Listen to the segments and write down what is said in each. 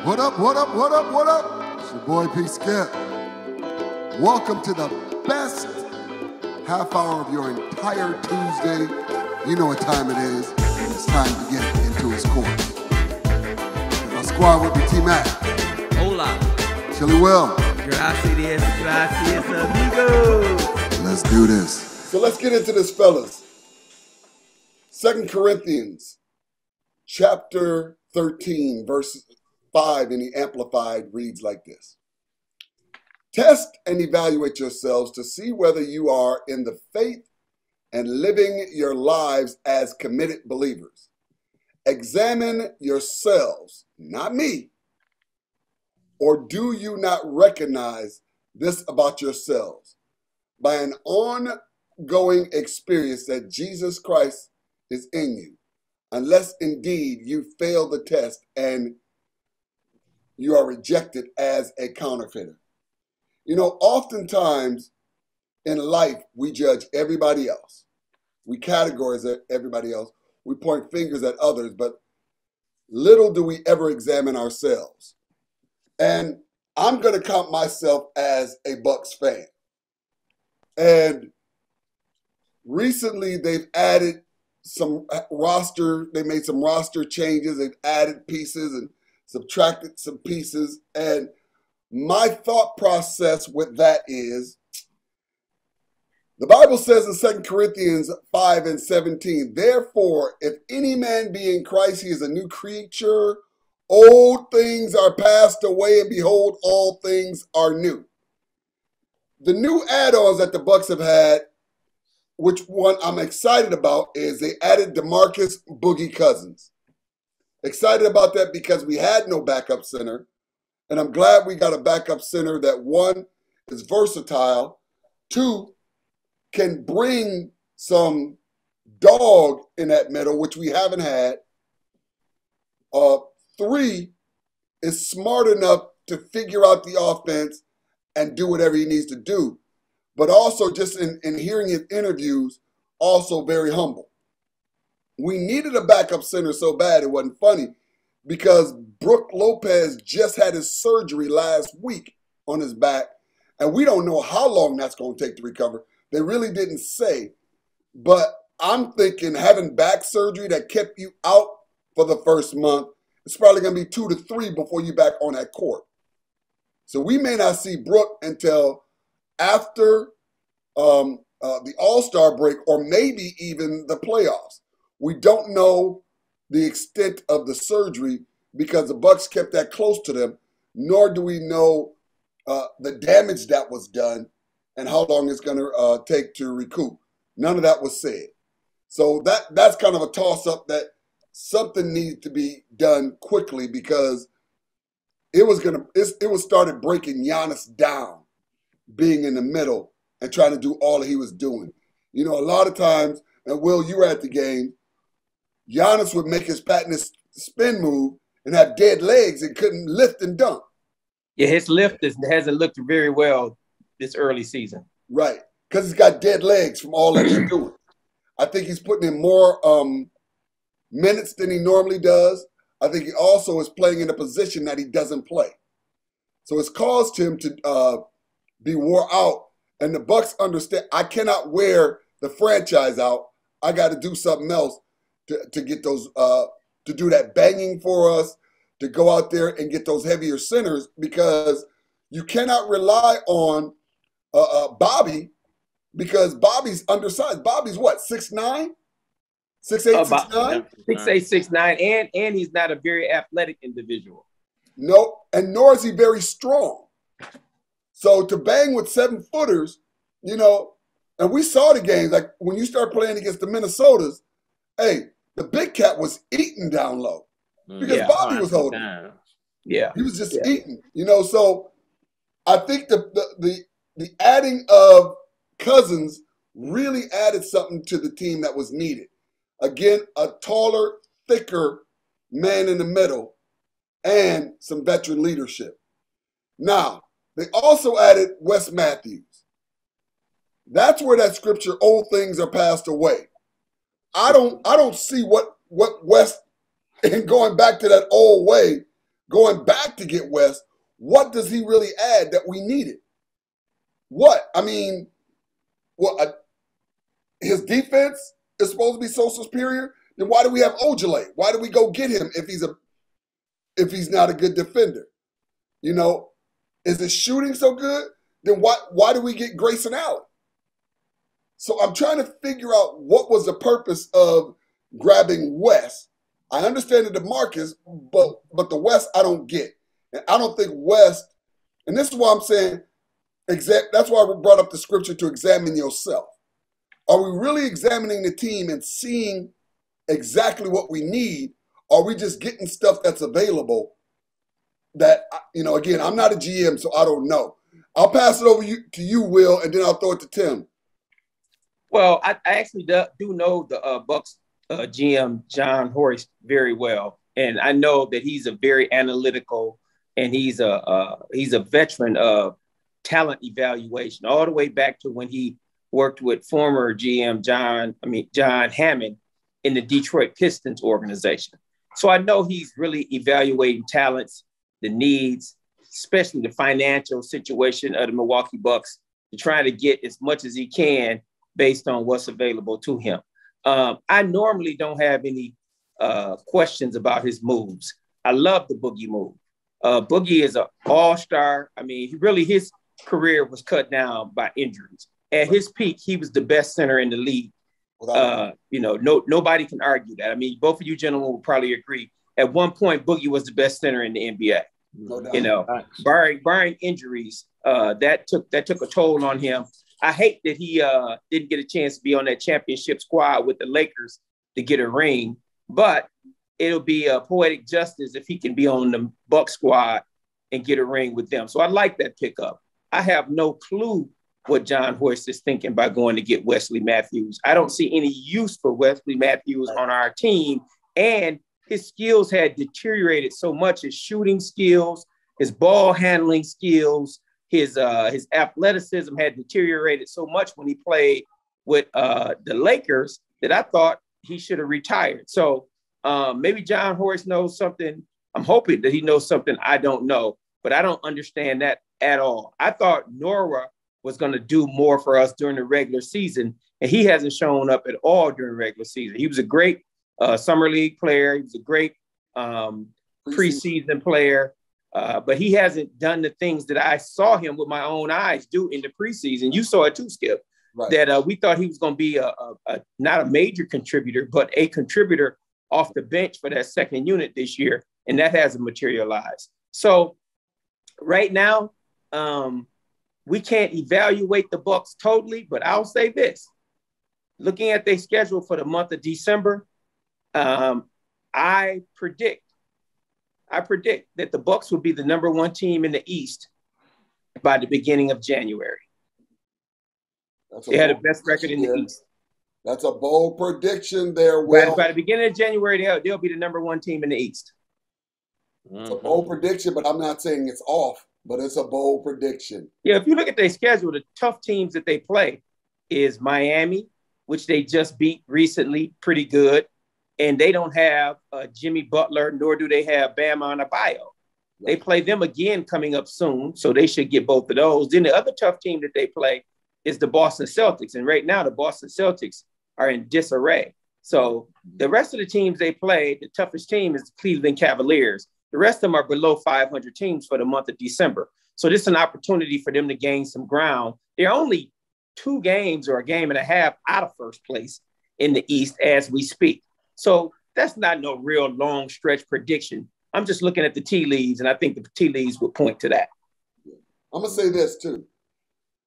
What up, what up, what up, what up? It's your boy P. Skip. Welcome to the best half hour of your entire Tuesday. You know what time it is. It's time to get into his course. My squad with me, T-Mac. Hola. Chili Will. Gracias, amigo. Let's do this. So let's get into this, fellas. 2 Corinthians chapter 13, verse 5 in the Amplified reads like this. Test and evaluate yourselves to see whether you are in the faith and living your lives as committed believers. Examine yourselves, not me. Or do you not recognize this about yourselves by an ongoing experience that Jesus Christ is in you, unless indeed you fail the test and you are rejected as a counterfeiter. You know, oftentimes in life, we judge everybody else. We categorize everybody else. We point fingers at others, but little do we ever examine ourselves. And I'm going to count myself as a Bucks fan. And recently they've added they made some roster changes. They've added pieces and subtracted some pieces. And my thought process with that is, the Bible says in 2 Corinthians 5:17, therefore, if any man be in Christ, he is a new creature. Old things are passed away, and behold, all things are new. The new add-ons that the Bucks have had, which one I'm excited about, is they added DeMarcus Boogie Cousins. Excited about that because we had no backup center. And I'm glad we got a backup center that, one, is versatile, two, can bring some dog in that middle, which we haven't had, three, is smart enough to figure out the offense and do whatever he needs to do. But also just in hearing his interviews, also very humble. We needed a backup center so bad it wasn't funny because Brook Lopez just had his surgery last week on his back, and we don't know how long that's going to take to recover. They really didn't say. But I'm thinking having back surgery that kept you out for the first month, it's probably going to be 2 to 3 before you're back on that court. So we may not see Brook until after the All-Star break or maybe even the playoffs. We don't know the extent of the surgery because the Bucks kept that close to them, nor do we know the damage that was done and how long it's going to take to recoup. None of that was said. So that's kind of a toss-up that something needs to be done quickly because it was started breaking Giannis down, being in the middle and trying to do all that he was doing. You know, a lot of times, and Will, you were at the game, Giannis would make his patented spin move and have dead legs and couldn't lift and dunk. Yeah, his lift hasn't looked very well this early season. Right, because he's got dead legs from all that he's doing. I think he's putting in more minutes than he normally does. I think he also is playing in a position that he doesn't play. So it's caused him to be wore out. And the Bucks understand, I cannot wear the franchise out. I got to do something else to get those, to do that banging for us, to go out there and get those heavier centers because you cannot rely on Bobby because Bobby's undersized. Bobby's what, 6'9"? 6'8", 6'9"? 6'8", 6'9", and he's not a very athletic individual. No, and nor is he very strong. So to bang with 7-footers, you know, and we saw the games, like when you start playing against the Minnesotas, hey, the big cat was eating down low because Bobby was holding. Yeah. He was just eating, you know. So I think the adding of Cousins really added something to the team that was needed. Again, a taller, thicker man in the middle and some veteran leadership. Now, they also added Wes Matthews. That's where that scripture, old things are passed away. I don't see what Wes, and going back to that old way, going back to get West, what does he really add that we needed? What? I mean, his defense is supposed to be so superior. Then why do we have Ojale? Why do we go get him if he's not a good defender? You know, is his shooting so good? Then why do we get Grayson Allen? So I'm trying to figure out what was the purpose of grabbing West. I understand the DeMarcus, but the West I don't get. And I don't think West, and this is why I'm saying, that's why we brought up the scripture to examine yourself. Are we really examining the team and seeing exactly what we need? Or are we just getting stuff that's available that, you know, again, I'm not a GM, so I don't know. I'll pass it over to you, Will, and then I'll throw it to Tim. Well, I actually do know the Bucks GM, John Horst, very well. And I know that he's a very analytical, and he's a veteran of talent evaluation, all the way back to when he worked with former GM John Hammond in the Detroit Pistons organization. So I know he's really evaluating talents, the needs, especially the financial situation of the Milwaukee Bucks, to try to get as much as he can based on what's available to him. I normally don't have any questions about his moves. I love the Boogie move. Boogie is an all-star. I mean, his career was cut down by injuries. At his peak, he was the best center in the league. Nobody can argue that. I mean, both of you gentlemen will probably agree. At one point, Boogie was the best center in the NBA. No doubt. You know, barring injuries, that took a toll on him. I hate that he didn't get a chance to be on that championship squad with the Lakers to get a ring, but it'll be a poetic justice if he can be on the Buck squad and get a ring with them. So I like that pickup. I have no clue what John Horst is thinking by going to get Wesley Matthews. I don't see any use for Wesley Matthews on our team, and his skills had deteriorated so much. His shooting skills, his ball handling skills, his athleticism had deteriorated so much when he played with the Lakers that I thought he should have retired. So maybe John Horst knows something. I'm hoping that he knows something I don't know, but I don't understand that at all. I thought Nora was going to do more for us during the regular season, and he hasn't shown up at all during regular season. He was a great summer league player. He was a great preseason player, but he hasn't done the things that I saw him with my own eyes do in the preseason. You saw it too, Skip, right? That we thought he was going to be not a major contributor, but a contributor off the bench for that second unit this year, and that hasn't materialized. So right now, we can't evaluate the Bucks totally, but I'll say this. Looking at their schedule for the month of December, I predict that the Bucks will be the number one team in the East by the beginning of January. They had the best record in the East. That's a bold prediction there, Will. By the beginning of January, they'll be the number one team in the East. It's a bold prediction, but I'm not saying it's off, but it's a bold prediction. Yeah, if you look at their schedule, the tough teams that they play is Miami, which they just beat recently, pretty good. And they don't have Jimmy Butler, nor do they have Bam Adebayo. Right. They play them again coming up soon, so they should get both of those. Then the other tough team that they play is the Boston Celtics. And right now, the Boston Celtics are in disarray. So the rest of the teams they play, the toughest team is the Cleveland Cavaliers. The rest of them are below 500 teams for the month of December. So this is an opportunity for them to gain some ground. They're only 2 games or a game and a half out of first place in the East as we speak. So that's not no real long stretch prediction. I'm just looking at the tea leaves, and I think the tea leaves would point to that. I'm going to say this, too.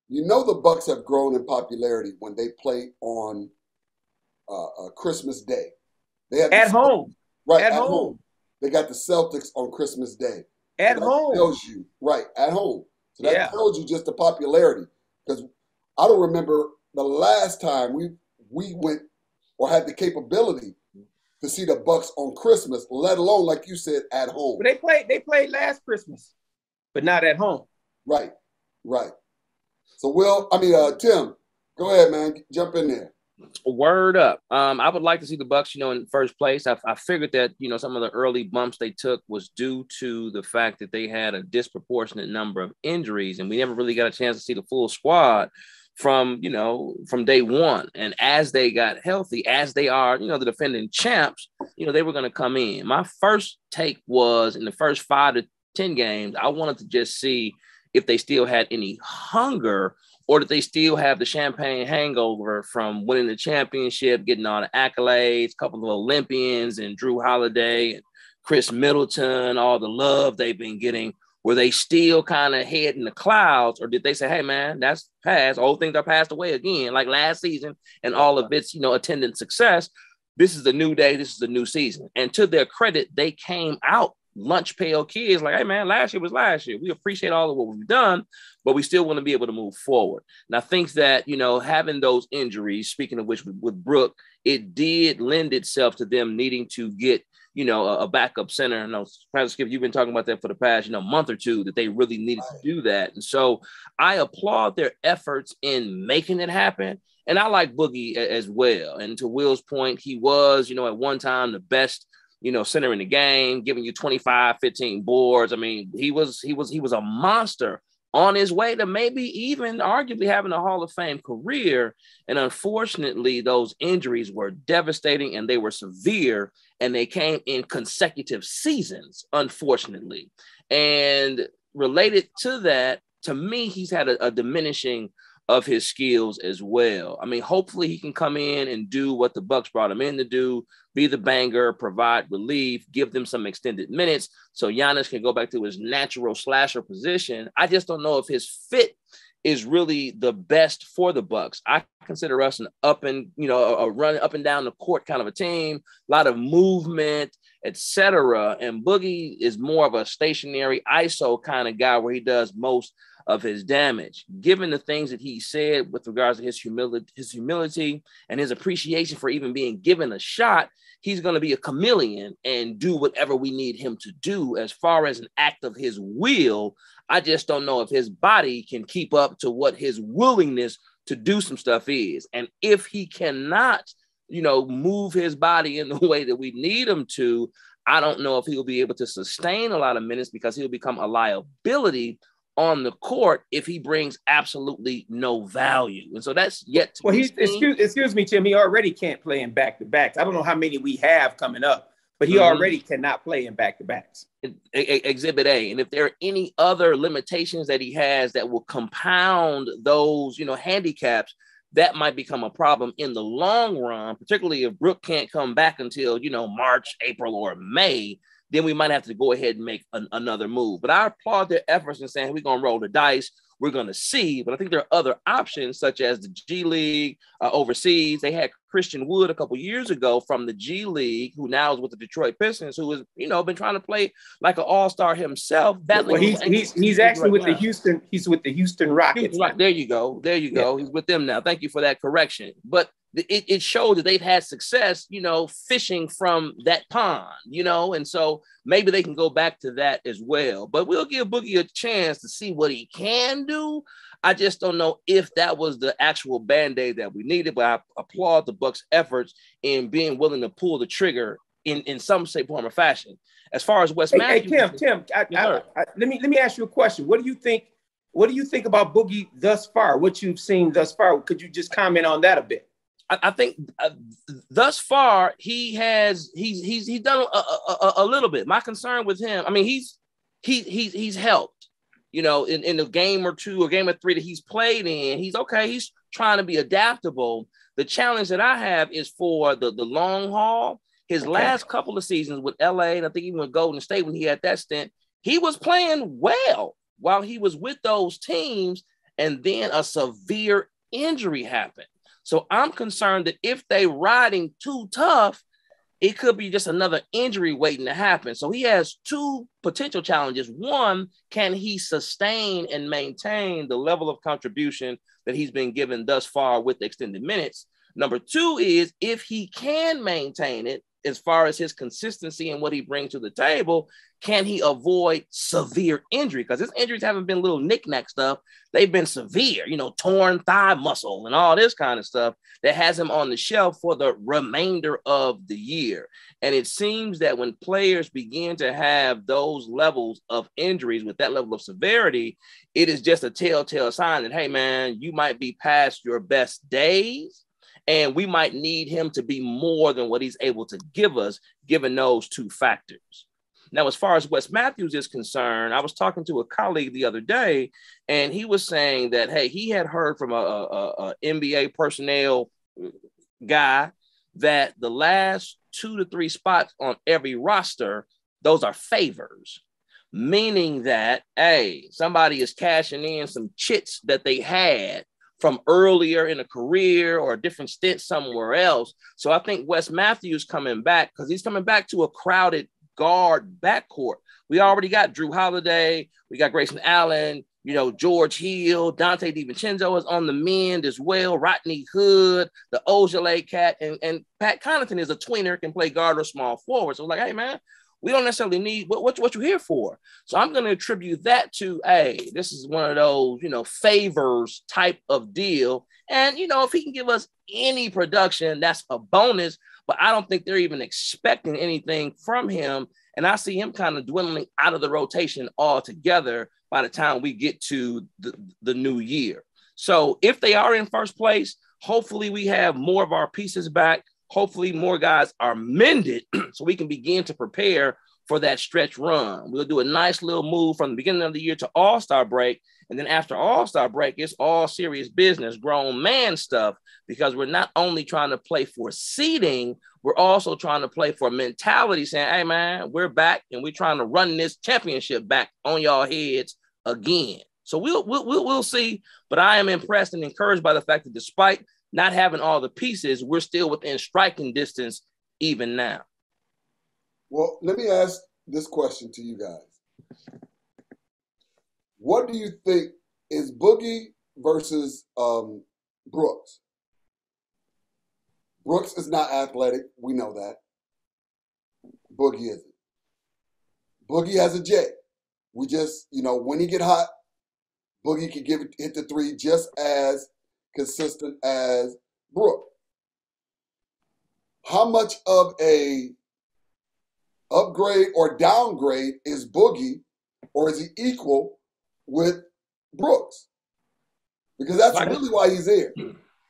You know the Bucks have grown in popularity when they play on Christmas Day. They have at home. Right, at home. They got the Celtics on Christmas Day. At home. Tells you, right, at home. So that tells you just the popularity. Because I don't remember the last time we went or had the capability to see the Bucks on Christmas, let alone, like you said, at home. But they played last Christmas, but not at home. Right. So Tim, go ahead, man. Jump in there. Word up. I would like to see the Bucks, in first place. I figured that, some of the early bumps they took was due to the fact that they had a disproportionate number of injuries, and we never really got a chance to see the full squad from day one. And as they got healthy, as they are, the defending champs, they were going to come in. My first take was in the first 5 to 10 games, I wanted to just see if they still had any hunger, or did they still have the champagne hangover from winning the championship, getting all the accolades, a couple of Olympians and Drew Holiday and Chris Middleton, all the love they've been getting? Were they still kind of head in the clouds, or did they say, hey, man, that's past. Old things are passed away again, like last season and all of its, attendant success. This is a new day. This is a new season. And to their credit, they came out lunch pail kids like, hey, man, last year was last year. We appreciate all of what we've done, but we still want to be able to move forward. And I think that, having those injuries, speaking of which with Brook, it did lend itself to them needing to get, a backup center. I know, Pastor Skip, you've been talking about that for the past, month or two, that they really needed to do that. And so I applaud their efforts in making it happen. And I like Boogie as well. And to Will's point, he was, at one time the best, center in the game, giving you 25, 15 boards. I mean, he was a monster on his way to maybe even arguably having a Hall of Fame career. And unfortunately, those injuries were devastating and they were severe, and they came in consecutive seasons, unfortunately. And related to that, to me, he's had a diminishing of his skills as well. I mean, hopefully he can come in and do what the Bucks brought him in to do, be the banger, provide relief, give them some extended minutes so Giannis can go back to his natural slasher position. I just don't know if his fit is really the best for the Bucks. I consider us a run up and down the court kind of a team, a lot of movement, etc. And Boogie is more of a stationary ISO kind of guy where he does most of his damage. Given the things that he said with regards to his humility and his appreciation for even being given a shot, he's going to be a chameleon and do whatever we need him to do. As far as an act of his will, I just don't know if his body can keep up to what his willingness to do some stuff is. And if he cannot, move his body in the way that we need him to, I don't know if he'll be able to sustain a lot of minutes, because he'll become a liability on the court if he brings absolutely no value. And so that's yet to be seen. Excuse me, Tim, he already can't play in back-to-backs. I don't know how many we have coming up, but he already cannot play in back-to-backs. Exhibit A. And if there are any other limitations that he has that will compound those, handicaps, that might become a problem in the long run, particularly if Brook can't come back until, March, April, or May. Then we might have to go ahead and make another move. But I applaud their efforts in saying we're going to roll the dice. We're going to see. But I think there are other options, such as the G League overseas. They had Christian Wood a couple years ago from the G League, who now is with the Detroit Pistons, who has, been trying to play like an all-star himself. Well, he's actually with the Houston. He's with the Houston Rockets. There you go. Yeah. He's with them now. Thank you for that correction. But it showed that they've had success, fishing from that pond, and so maybe they can go back to that as well. But we'll give Boogie a chance to see what he can do. I just don't know if that was the actual Band-Aid that we needed, but I applaud the Bucks' efforts in being willing to pull the trigger in some shape, form, or fashion. As far as Wes Matthews, Tim, let me ask you a question. What do you think about Boogie thus far? What you've seen thus far? Could you just comment on that a bit? I think thus far he's done a little bit. My concern with him, I mean, he's helped, in the game or two or game or three that he's played in. He's okay. He's trying to be adaptable. The challenge that I have is for the long haul. His last couple of seasons with LA, and I think even with Golden State when he had that stint, he was playing well while he was with those teams, and then a severe injury happened. So I'm concerned that if they riding too tough, it could be just another injury waiting to happen. So he has two potential challenges. One, can he sustain and maintain the level of contribution that he's been given thus far with the extended minutes? Number two is, if he can maintain it, as far as his consistency and what he brings to the table, can he avoid severe injury? Because his injuries haven't been little knick-knack stuff. They've been severe, torn thigh muscle and all this kind of stuff that has him on the shelf for the remainder of the year. And it seems that when players begin to have those levels of injuries with that level of severity, it is just a telltale sign that, hey, man, you might be past your best days. And we might need him to be more than what he's able to give us, given those two factors. Now, as far as Wes Matthews is concerned, I was talking to a colleague the other day, and he was saying that, hey, he had heard from a NBA personnel guy that the last 2 to 3 spots on every roster, those are favors, meaning that, hey, somebody is cashing in some chits that they had from earlier in a career or a different stint somewhere else. So I think Wes Matthews coming back, because he's coming back to a crowded guard backcourt. We already got Drew Holiday. We got Grayson Allen, George Hill, Dante DiVincenzo is on the mend as well. Rodney Hood, the Ojale cat, and Pat Connaughton is a tweener, can play guard or small forward. So like, hey, man, we don't necessarily need what you're here for. So I'm going to attribute that to, hey, this is one of those, favors type of deal. And, if he can give us any production, that's a bonus. But I don't think they're even expecting anything from him. And I see him kind of dwindling out of the rotation altogether by the time we get to the new year. So if they are in first place, hopefully we have more of our pieces back. Hopefully more guys are mended so we can begin to prepare for that stretch run. We'll do a nice little move from the beginning of the year to All-Star break. And then after All-Star break, it's all serious business, grown man stuff, because we're not only trying to play for seeding, we're also trying to play for mentality, saying, hey, man, we're back and we're trying to run this championship back on y'all heads again. So we'll see. But I am impressed and encouraged by the fact that despite not having all the pieces, we're still within striking distance even now. Well, let me ask this question to you guys. What do you think is Boogie versus Brooks? Brooks is not athletic. We know that. Boogie isn't. Boogie has a jet. We just, when he get hot, Boogie can hit the three just as consistent as Brooke. How much of a upgrade or downgrade is Boogie, or is he equal with Brooks? Because that's really why he's there.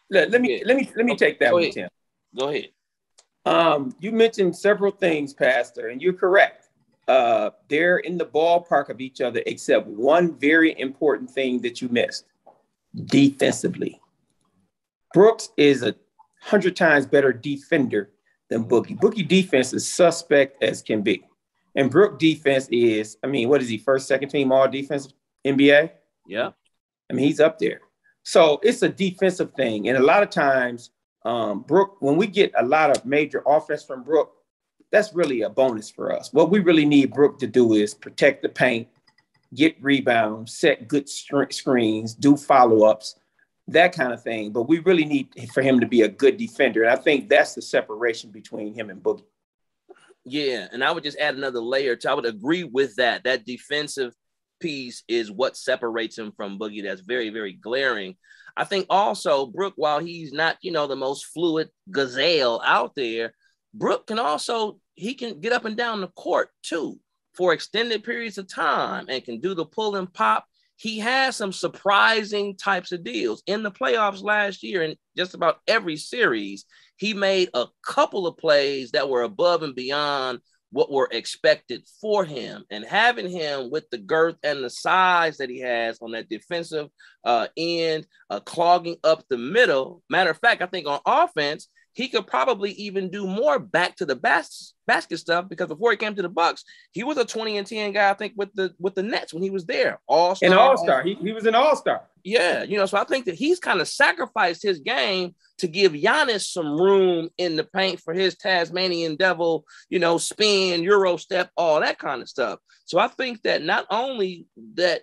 Let me take that one, Tim. Go ahead. You mentioned several things, Pastor, and you're correct. They're in the ballpark of each other, except one very important thing that you missed: defensively. Brooks is 100 times better defender than Boogie. Boogie defense is suspect as can be. And Brook defense is, what is he, first, second team all defensive NBA? Yeah. He's up there. So it's a defensive thing. And a lot of times, Brook, when we get a lot of major offense from Brook, that's really a bonus for us. What we really need Brook to do is protect the paint, get rebounds, set good screens, do follow-ups, that kind of thing. But we really need for him to be a good defender. And I think that's the separation between him and Boogie. Yeah, and I would just add another layer. I would agree with that. That defensive piece is what separates him from Boogie. That's very, very glaring. I think also Brook, while he's not, the most fluid gazelle out there, Brook can also, he can get up and down the court too for extended periods of time and can do the pull and pop. He has some surprising types of deals. In the playoffs last year, in just about every series, he made a couple of plays that were above and beyond what were expected for him. And having him with the girth and the size that he has on that defensive end, clogging up the middle. Matter of fact, I think on offense, he could probably even do more back to the basket stuff, because before he came to the Bucks, he was a 20-10 guy, I think, with the Nets when he was there. All-star. An all-star. He was an all-star. Yeah, so I think that he's kind of sacrificed his game to give Giannis some room in the paint for his Tasmanian devil, spin, Euro step, all that kind of stuff. So I think that not only that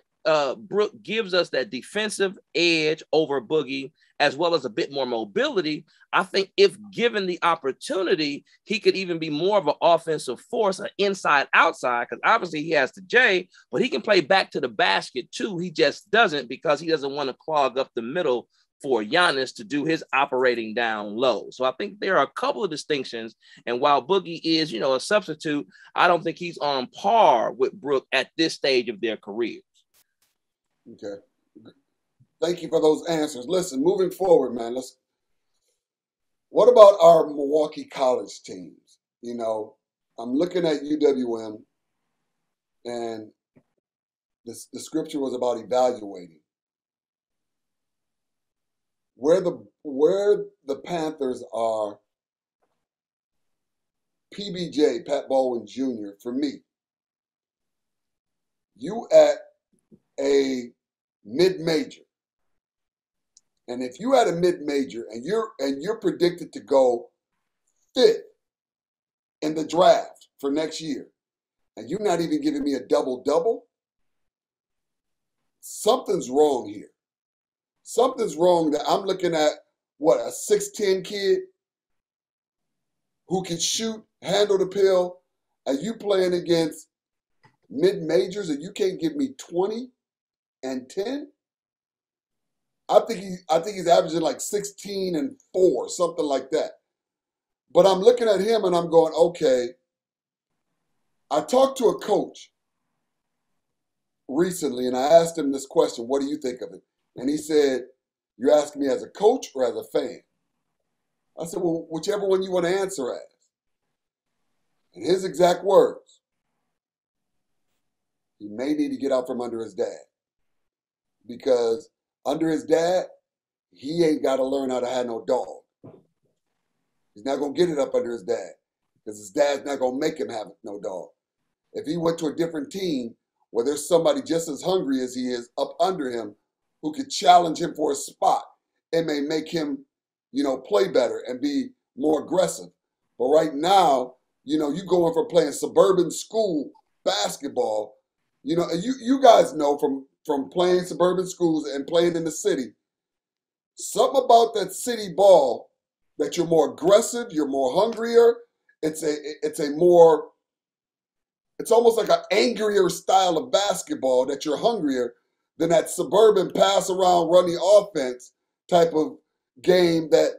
Brook gives us that defensive edge over Boogie, as well as a bit more mobility. I think if given the opportunity, he could even be more of an offensive force, an inside-outside, because obviously he has the J, but he can play back to the basket too. He just doesn't, because he doesn't want to clog up the middle for Giannis to do his operating down low. So I think there are a couple of distinctions. And while Boogie is, a substitute, I don't think he's on par with Brook at this stage of their careers. Okay. Thank you for those answers. Listen, moving forward, man, what about our Milwaukee College teams? I'm looking at UWM, and the scripture was about evaluating. Where the Panthers are, PBJ, Pat Baldwin Jr., for me, you at a mid-major. And if you had a mid-major and you're predicted to go 5th in the draft for next year, and you're not even giving me a double-double, something's wrong here. Something's wrong that I'm looking at, a 6'10" kid who can shoot, handle the pill, and you playing against mid-majors and you can't give me 20 and 10? I think he's averaging like 16 and 4, something like that. But I'm looking at him and I'm going, okay. I talked to a coach recently and I asked him this question, what do you think of it? And he said, you're asking me as a coach or as a fan? I said, well, whichever one you want to answer as. And his exact words, he may need to get out from under his dad. Because under his dad, he ain't got to learn how to have no dog. He's not going to get it up under his dad because his dad's not going to make him have no dog. If he went to a different team where there's somebody just as hungry as he is up under him who could challenge him for a spot, it may make him, play better and be more aggressive. But right now, you going for playing suburban school basketball, and you guys know from playing suburban schools and playing in the city, something about that city ball that you're more aggressive, you're more hungrier. It's almost like an angrier style of basketball that you're hungrier than that suburban pass around, run the offense type of game that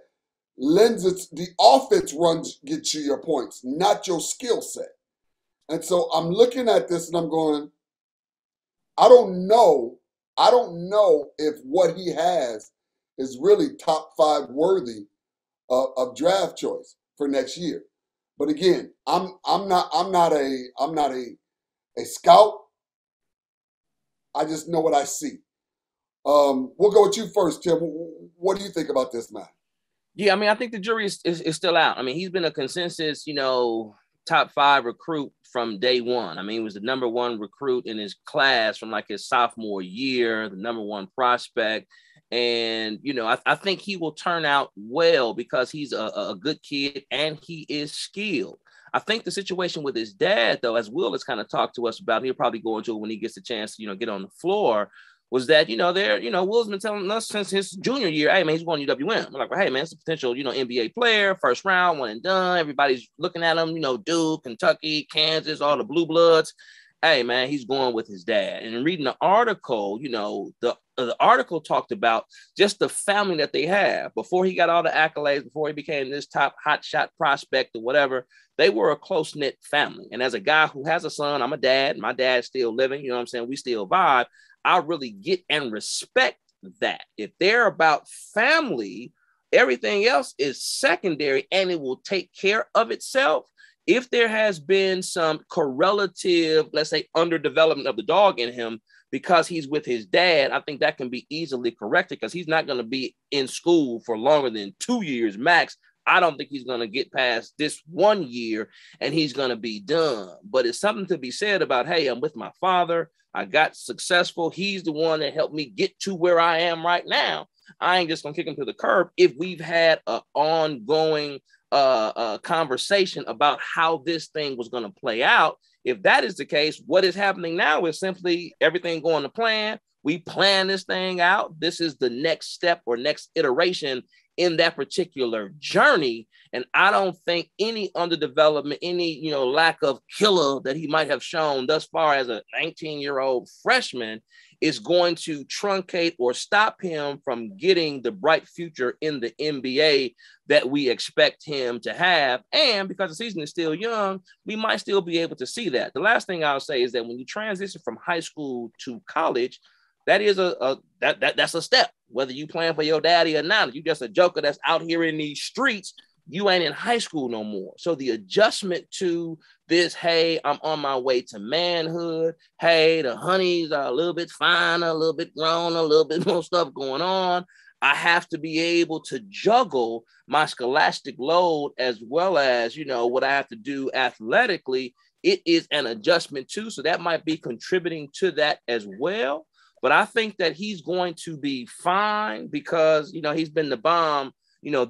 the offense runs gets you your points, not your skill set. And so I'm looking at this and I'm going, I don't know if what he has is really top 5 worthy of draft choice for next year. But again, I'm not a scout. I just know what I see. We'll go with you first, Tim. What do you think about this, man? Yeah, I think the jury is still out. He's been a consensus, top 5 recruit from day one. He was the number 1 recruit in his class from like his sophomore year, the number 1 prospect. And, I think he will turn out well because he's a good kid and he is skilled. I think the situation with his dad, though, as Will has kind of talked to us about, he'll probably go into it when he gets a chance to, get on the floor, was that, Will's been telling us since his junior year, hey, man, he's going to UWM. We're like, well, hey, man, it's a potential, NBA player, first round, one and done. Everybody's looking at him, Duke, Kentucky, Kansas, all the blue bloods. Hey, man, he's going with his dad. And in reading the article, the article talked about just the family that they have. Before he got all the accolades, before he became this top hotshot prospect or whatever, they were a close-knit family. And as a guy who has a son, I'm a dad. My dad's still living. You know what I'm saying? We still vibe. I really get and respect that. If they're about family, everything else is secondary and it will take care of itself. If there has been some correlative, let's say, underdevelopment of the dog in him because he's with his dad, I think that can be easily corrected because he's not going to be in school for longer than 2 years max. I don't think he's going to get past this 1 year and he's going to be done. But it's something to be said about, hey, I'm with my father. I got successful. He's the one that helped me get to where I am right now. I ain't just going to kick him to the curb if we've had an ongoing conversation about how this thing was going to play out. If that is the case, what is happening now is simply everything going to plan. We plan this thing out. This is the next step or next iteration in that particular journey. And I don't think any underdevelopment, any lack of killer that he might have shown thus far as a 19-year-old freshman is going to truncate or stop him from getting the bright future in the NBA that we expect him to have. And because the season is still young, we might still be able to see that. The last thing I'll say is that when you transition from high school to college, that is that's a step. Whether you playing for your daddy or not, you just a joker that's out here in these streets. You ain't in high school no more. So the adjustment to this, hey, I'm on my way to manhood. Hey, the honeys are a little bit finer, a little bit grown, a little bit more stuff going on. I have to be able to juggle my scholastic load as well as, what I have to do athletically. It is an adjustment too. So that might be contributing to that as well. But I think that he's going to be fine because, he's been the bomb,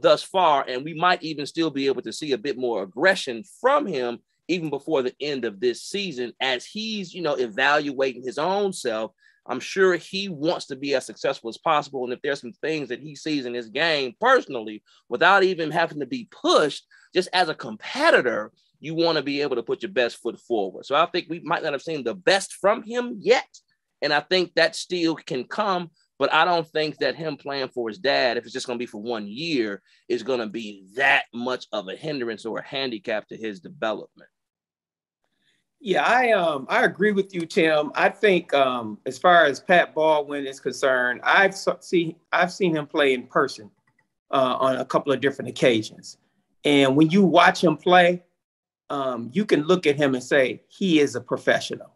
thus far. And we might even still be able to see a bit more aggression from him even before the end of this season as he's, evaluating his own self. I'm sure he wants to be as successful as possible. And if there's some things that he sees in his game personally, without even having to be pushed, just as a competitor, you want to be able to put your best foot forward. So I think we might not have seen the best from him yet. And I think that still can come, but I don't think that him playing for his dad, if it's just going to be for 1 year, is going to be that much of a hindrance or a handicap to his development. Yeah, I agree with you, Tim. I think as far as Pat Baldwin is concerned, I've seen him play in person on a couple of different occasions. And when you watch him play, you can look at him and say, he is a professional.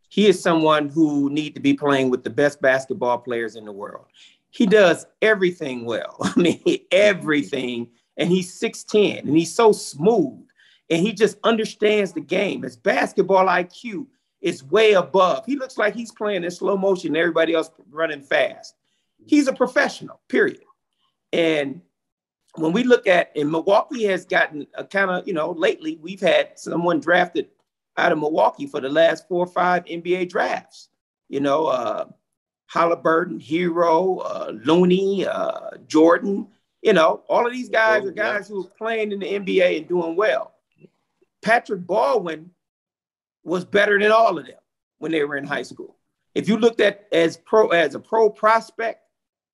He is someone who needs to be playing with the best basketball players in the world. He does everything well. I mean, everything. And he's 6'10", and he's so smooth. And he just understands the game. His basketball IQ is way above. He looks like he's playing in slow motion, everybody else running fast. He's a professional, period. And when we look at, and Milwaukee has gotten a kind of, lately we've had someone drafted out of Milwaukee for the last 4 or 5 NBA drafts. Halliburton, Hero, Looney, Jordan, all of these guys are guys who are playing in the NBA and doing well. Patrick Baldwin was better than all of them when they were in high school. If you looked at as a pro prospect,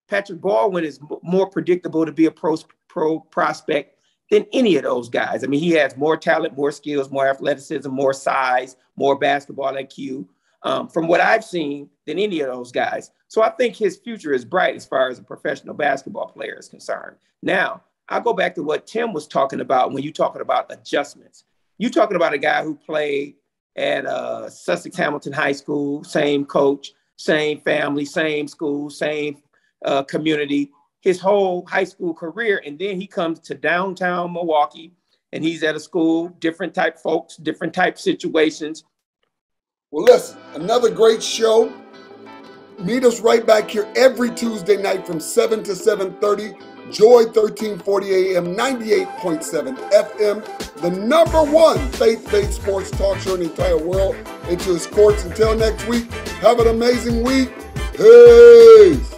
Patrick Baldwin is more predictable to be a pro prospect than any of those guys. I mean, he has more talent, more skills, more athleticism, more size, more basketball IQ from what I've seen than any of those guys. So I think his future is bright as far as a professional basketball player is concerned. Now, I'll go back to what Tim was talking about when you're talking about adjustments. You're talking about a guy who played at Sussex Hamilton High School, same coach, same family, same school, same community, his whole high school career. And then he comes to downtown Milwaukee and he's at a school, different type folks, different type situations. Well, listen, another great show. Meet us right back here every Tuesday night from 7 to 7:30. Joy 1340 AM, 98.7 FM, the #1 faith-based sports talk show in the entire world. Into his courts. Until next week, have an amazing week. Peace.